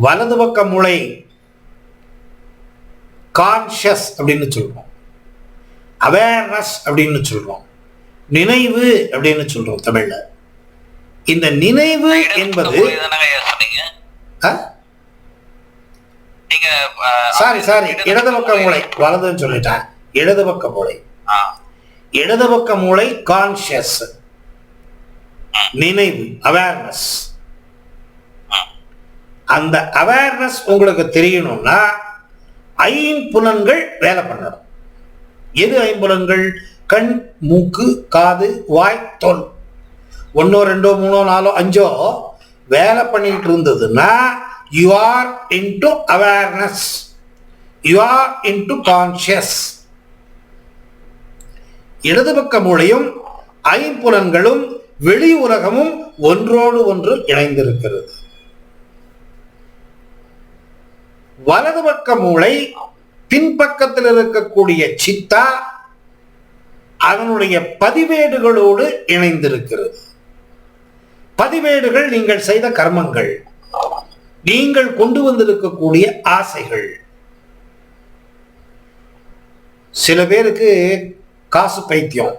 வலது பக்க மூளை கான்ஷியஸ் அப்படின்னு சொல்றோம், அவேர்னஸ் அப்படின்னு சொல்றோம், நினைவு அப்படின்னு சொல்றோம் தமிழ்ல. இந்த நினைவு என்பது சாரி இடது பக்க மூளை, வலதுன்னு சொல்லிட்டேன். இடது பக்க மூளை, இடது பக்க மூளை கான்ஷியஸ், நினைவு, அவேர்னஸ். அந்த அவேர்னஸ் உங்களுக்கு தெரியணும்னா ஐம்புலன்கள் வேலை பண்ணணும். எது ஐம்புலன்கள்? கண், மூக்கு, காது, வாய், தோல். 1 2 3 4 5 வேலை பண்ணிட்டு இருந்ததுன்னா you are into awareness, you are into conscious. இடது பக்க மூளையும் ஐம்புலன்களும் வெளி உலகமும் ஒன்றோடு ஒன்று இணைந்திருக்கிறது. வலது பக்க மூளை பின்பக்கத்தில் இருக்கக்கூடிய சித்தா அதனுடைய பதிவேடுகளோடு இணைந்திருக்கிறது. பதிவேடுகள் நீங்கள் செய்த கர்மங்கள், நீங்கள் கொண்டு வந்திருக்கக்கூடிய ஆசைகள். சில பேருக்கு காசு பைத்தியம்,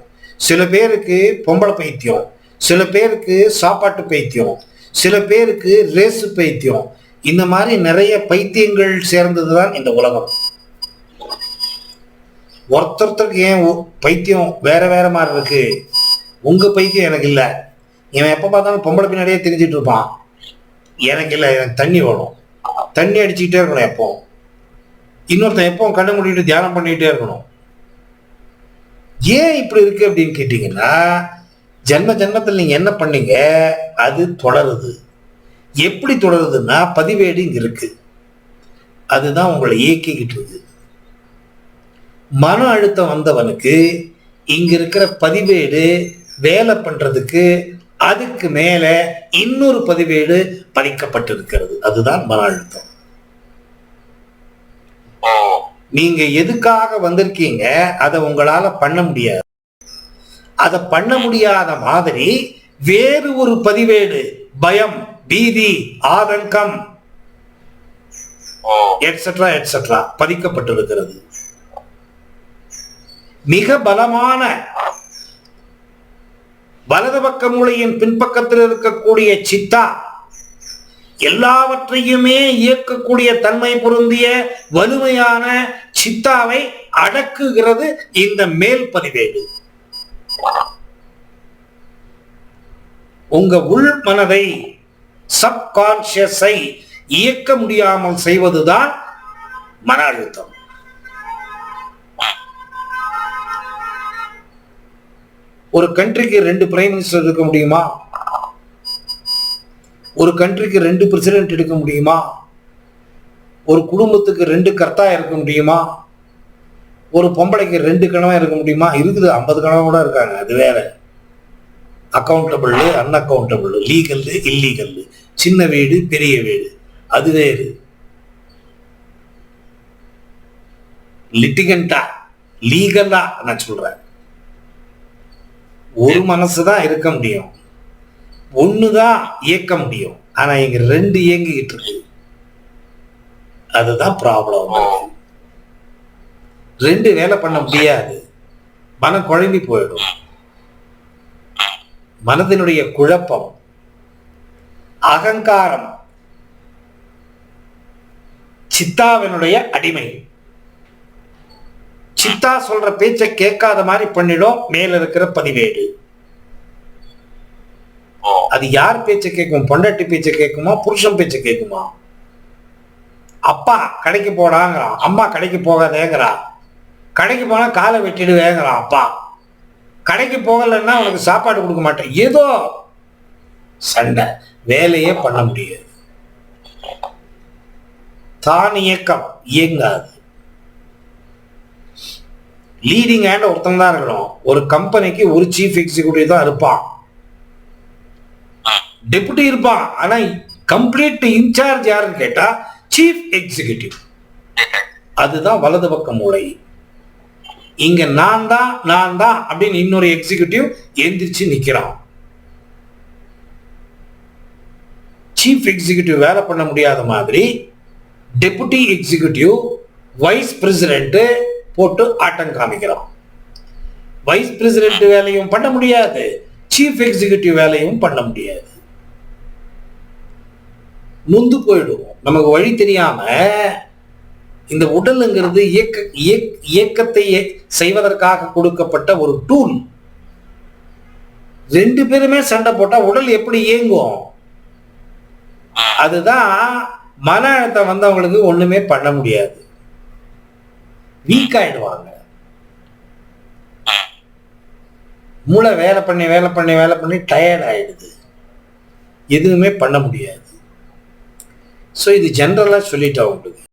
சில பேருக்கு பொம்பளை பைத்தியம், சில பேருக்கு சாப்பாட்டு பைத்தியம், சில பேருக்கு ரேசு பைத்தியம். இந்த மாதிரி நிறைய பைத்தியங்கள் சேர்ந்ததுதான் இந்த உலகம். ஒருத்தருக்கு ஏன் பைத்தியம் வேற வேற மாதிரி இருக்கு. உங்க பைத்தியம் எனக்கு இல்லை. இவன் எப்ப பார்த்தாலும் பொம்பளை பின்னாடியே தெரிஞ்சிட்டு இருப்பான். எனக்கு இல்லை, எனக்கு தண்ணி வேணும், தண்ணி அடிச்சுக்கிட்டே இருக்கணும். எப்போ இன்னொருத்தன் எப்போ கண்ணு மூடிட்டு தியானம் பண்ணிக்கிட்டே இருக்கணும். ஏன் இப்படி இருக்கு அப்படின்னு கேட்டீங்கன்னா, ஜென்ம ஜென்மத்தில் நீங்க என்ன பண்ணீங்க அது தொடருது. எப்படி தொடருதுன்னா பதிவேடு இங்க இருக்கு, அதுதான் உங்களை இயக்கிக்கிட்டு இருக்கு. மன அழுத்தம் வந்தவனுக்கு இங்க இருக்கிற பதிவேடு வேலை பண்றதுக்கு அதுக்கு மேல இன்னொரு பதிவேடு பதிக்கப்பட்டிருக்கிறது. அதுதான் மன அழுத்தம். நீங்க எதுக்காக வந்திருக்கீங்க அதை உங்களால பண்ண முடியாது. அதை பண்ண முடியாத மாதிரி வேறு ஒரு பதிவேடு, பயம், பீதி, ஆதங்கம் எட்ஸெட்ரா எட்ஸெட்ரா பதிக்கப்பட்டிருக்கிறது. மிக பலமான வலது பக்க மூளையின் பின்பக்கத்தில் இருக்கக்கூடிய சித்தா எல்லாவற்றையுமே இயக்கக்கூடிய தன்மை பொருந்திய வலிமையான சித்தாவை அடக்குகிறது இந்த மேல் பதிவேடு. உங்க உள் மனதை, சப்கான்சியஸை இயக்க முடியாமல் செய்வதுதான் மன அழுத்தம். ஒரு கண்ட்ரிக்கு 2 பிரைம் மினிஸ்டர் இருக்க முடியுமா? ஒரு கண்ட்ரிக்கு 2 பிரசிடென்ட் இருக்க முடியுமா? ஒரு குடும்பத்துக்கு 2 கர்த்தா இருக்க முடியுமா? ஒரு பொம்பளைக்கு 2 கணவன் இருக்க முடியுமா? இருக்குது, 50 கணவன் கூட இருக்காங்க. அது வேற. அக்கௌண்டபிள், அன்அக்கௌண்டபிள், லீகல், இல்லீகல், சின்ன வீடு, பெரிய வீடு, அது வேறு. லிட்டிகண்டா, லீகலா நான் சொல்றேன். ஒரு மனசுதான் இருக்க முடியும், ஒண்ணுதான் இயக்க முடியும். ஆனா இங்க 2 இயங்கிக்கிட்டு இருக்கு. அதுதான் ப்ராப்ளம். 2 வேலை பண்ண முடியாது. மனம் குழம்பி போயிடும். மனதினுடைய குழப்பம், அகங்காரம் சித்தாவினுடைய அடிமை. சித்தா சொல்ற பேச்சை கேட்காத மாதிரி பண்ணிடும் மேல இருக்கிற பதிவேடு. அது யார் பேச்சை கேட்கும்? பொண்டாட்டி பேச்சை கேட்குமா? புருஷன் பேச்சை கேட்குமா? அப்பா கடைக்கு போடாங்கிறான், அம்மா கடைக்கு போகாதேங்கிறா. கடைக்கு போனா காலை வெட்டிடுவேங்கிறான் அப்பா. கடைக்கு போகலன்னா உனக்கு சாப்பாடு கொடுக்க மாட்டேன். ஏதோ சண்டை, வேலையே பண்ண முடியாது. தான் இயக்கம் இயங்காது. லீடிங் ஹேண்ட் ஒருத்தன் தான் இருக்கணும். ஒரு கம்பெனிக்கு ஒரு சீஃப் எக்ஸிக்யூட்டிவ் தான் இருப்பான், டெபுட்டி இருப்பான். ஆனா கம்ப்ளீட் இன்சார்ஜ் யாருன்னு கேட்டா சீஃப் எக்ஸிக்யூட்டிவ். அதுதான் வலது பக்க மூளை. இங்க நான் தான் அப்படின்னு இன்னொரு எக்ஸிக்யூட்டிவ் எந்திரிச்சு நிக்கிறான். சீஃப் எக்ஸிகியூட்டிவ் வேலை பண்ண முடியாத மாதிரி டெபுட்டி எக்ஸிகியூட்டிவ் வைஸ் பிரசிடென்ட் போட்டு ஆட்டம் காமிக்கிறோம். வைஸ் பிரசிடென்ட் வேலையும் பண்ண முடியாது, சீஃப் எக்ஸிகியூட்டிவ் வேலையும் பண்ண முடியாது. நொந்து போயிடுவோம். நமக்கு வழி தெரியாம இந்த உடலுங்கிறது இயக்கத்தை செய்வதற்காக கொடுக்கப்பட்ட ஒரு டூல். ரெண்டு பேருமே சண்டை போட்டா உடல் எப்படி இயங்கும்? அதுதான் மன அழுத்தம் வந்தவங்களுக்கு ஒண்ணுமே பண்ண முடியாது, வீக் ஆயிடுவாங்க. மூளை வேலை பண்ணி டயர்ட் ஆயிடுது, எதுவுமே பண்ண முடியாது. ஸோ இது ஜென்ரலா சொல்லிட்டேன் உங்களுக்கு.